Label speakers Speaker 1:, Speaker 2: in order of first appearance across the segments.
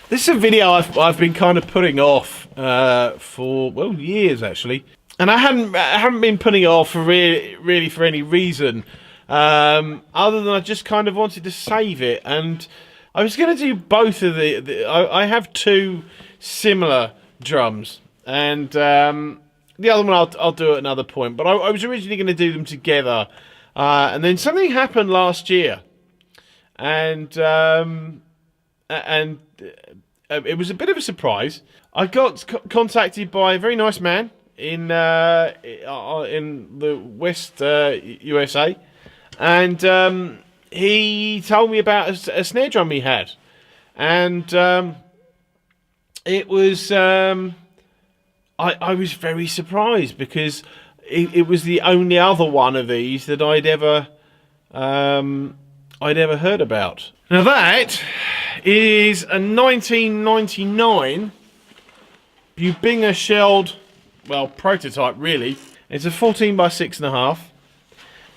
Speaker 1: This is a video I've been kind of putting off for, well, years actually, and I haven't been putting it off for really for any reason other than I just kind of wanted to save it. And I was going to do both of I have two similar drums, and the other one I'll do at another point. But I was originally going to do them together, and then something happened last year, and it was a bit of a surprise. I got contacted by a very nice man in the West USA, and he told me about a snare drum he had, and it was I was very surprised because it was the only other one of these that I'd ever heard about. Now that is a 1999 Bubinga shelled, well, prototype really. It's a 14x6.5,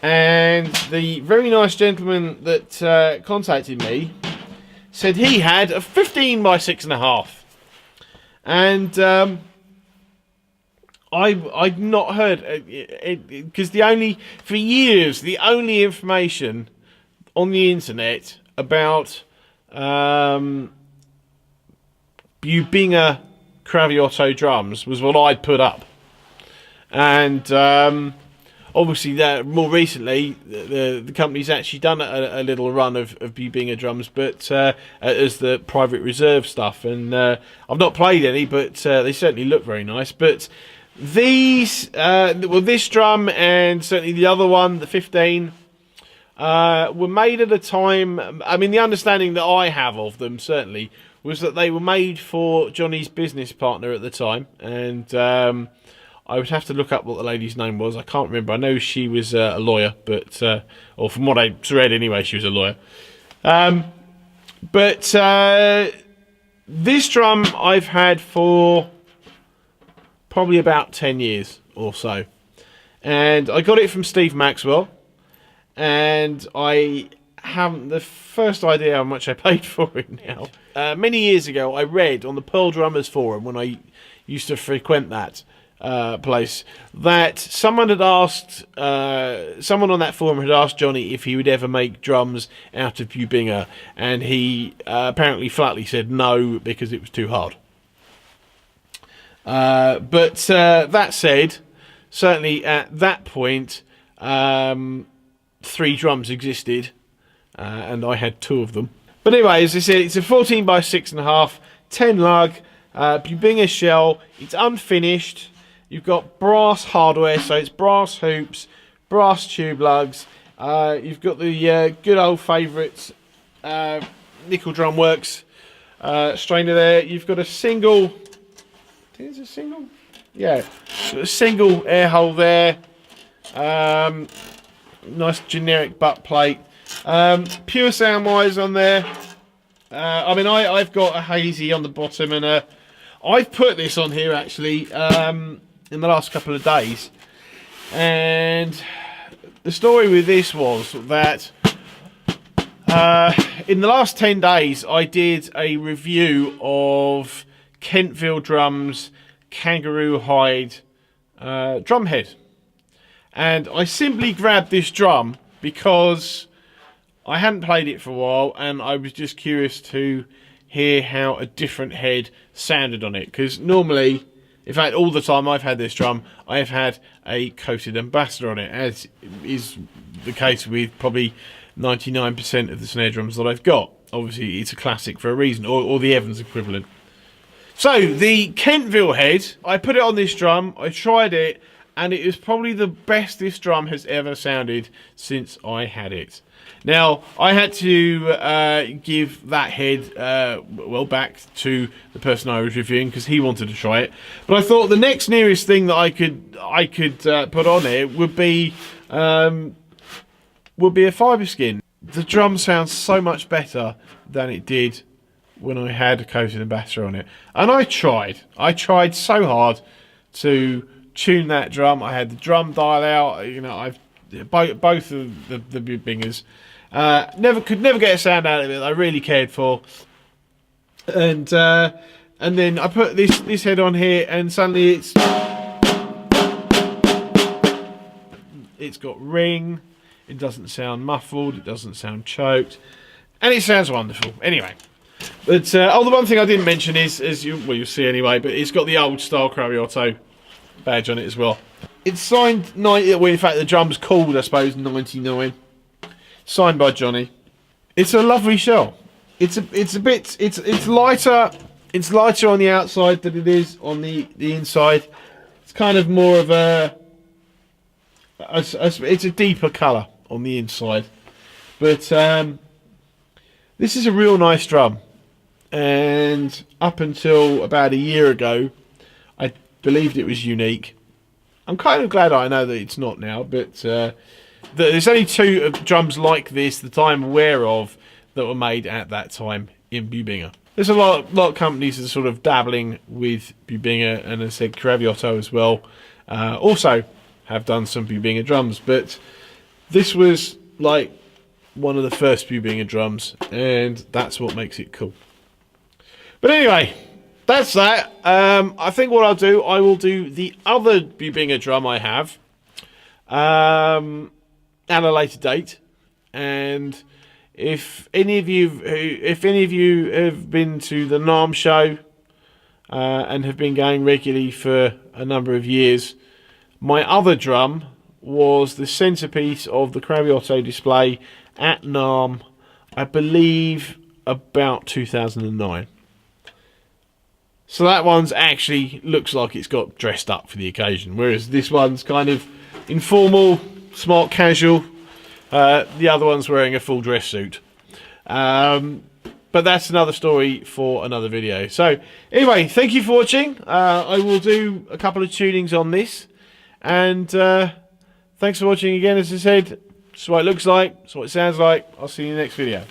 Speaker 1: and the very nice gentleman that contacted me said he had a 15x6.5, and I'd not heard because for years the only information on the internet about Bubinga Craviotto drums was what I'd put up, and obviously that more recently the company's actually done a little run of Bubinga drums, but as the private reserve stuff, and I've not played any, but they certainly look very nice. But these this drum and certainly the other one, the 15, were made at a time, I mean, the understanding that I have of them certainly was that they were made for Johnny's business partner at the time, and I would have to look up what the lady's name was. I can't remember. I know she was a lawyer, but or from what I read anyway, she was a lawyer. But this drum I've had for probably about 10 years or so, and I got it from Steve Maxwell. And I haven't the first idea how much I paid for it now. Many years ago, I read on the Pearl Drummers Forum, when I used to frequent that place, that someone on that forum had asked Johnny if he would ever make drums out of Bubinga, and he apparently flatly said no because it was too hard. But that said, certainly at that point, 3 drums existed, and I had 2 of them. But anyway, as I said, it's a 14x6.5, 10 lug, Bubinga shell. It's unfinished. You've got brass hardware, so it's brass hoops, brass tube lugs. You've got the good old favourites, Nickel Drum Works strainer there. You've got a single. Is it a single? Yeah, a single air hole there. Nice generic butt plate. Pure sound wise on there. I mean, I've got a hazy on the bottom, and I've put this on here actually in the last couple of days. And the story with this was that in the last 10 days I did a review of Kentville Drums Kangaroo Hide drum head. And I simply grabbed this drum because I hadn't played it for a while, and I was just curious to hear how a different head sounded on it. Because normally, in fact, all the time I've had this drum, I have had a coated ambassador on it, as is the case with probably 99% of the snare drums that I've got. Obviously, it's a classic for a reason, or the Evans equivalent. So, the Kentville head, I put it on this drum, I tried it, and it is probably the best this drum has ever sounded since I had it. Now, I had to give that head, back to the person I was reviewing because he wanted to try it. But I thought the next nearest thing that I could put on it would be a fibre skin. The drum sounds so much better than it did when I had a coated ambassador on it. And I tried so hard to tune that drum. I had the drum dial out, you know, I've both of the Bubingas. Could never get a sound out of it I really cared for. and then I put this head on here, and suddenly it's got ring. It doesn't sound muffled. It doesn't sound choked, and it sounds wonderful. Anyway, but the one thing I didn't mention is, you'll see anyway, but it's got the old style Craviotto badge on it as well. It's signed well, in fact, the drum's called, I suppose, 99. Signed by Johnny. It's a lovely shell. It's lighter. It's lighter on the outside than it is on the inside. It's kind of more of it's a deeper colour on the inside. But this is a real nice drum. And up until about a year ago, I believed it was unique. I'm kind of glad I know that it's not now, but there's only 2 drums like this that I'm aware of that were made at that time in Bubinga. There's a lot of companies that are sort of dabbling with Bubinga, and as I said, Craviotto as well. Also have done some Bubinga drums, but this was like one of the first Bubinga drums, and that's what makes it cool. But anyway, that's that. I think what I'll do, I will do the other Bubinga drum I have at a later date. And if any of you have been to the NARM show and have been going regularly for a number of years, my other drum was the centerpiece of the Craviotto display at NARM, I believe about 2009. So that one's actually looks like it's got dressed up for the occasion, whereas this one's kind of informal, smart casual. The other one's wearing a full dress suit. But that's another story for another video. So anyway, thank you for watching. I will do a couple of tunings on this. And thanks for watching again. As I said, this is what it looks like. This is what it sounds like. I'll see you in the next video.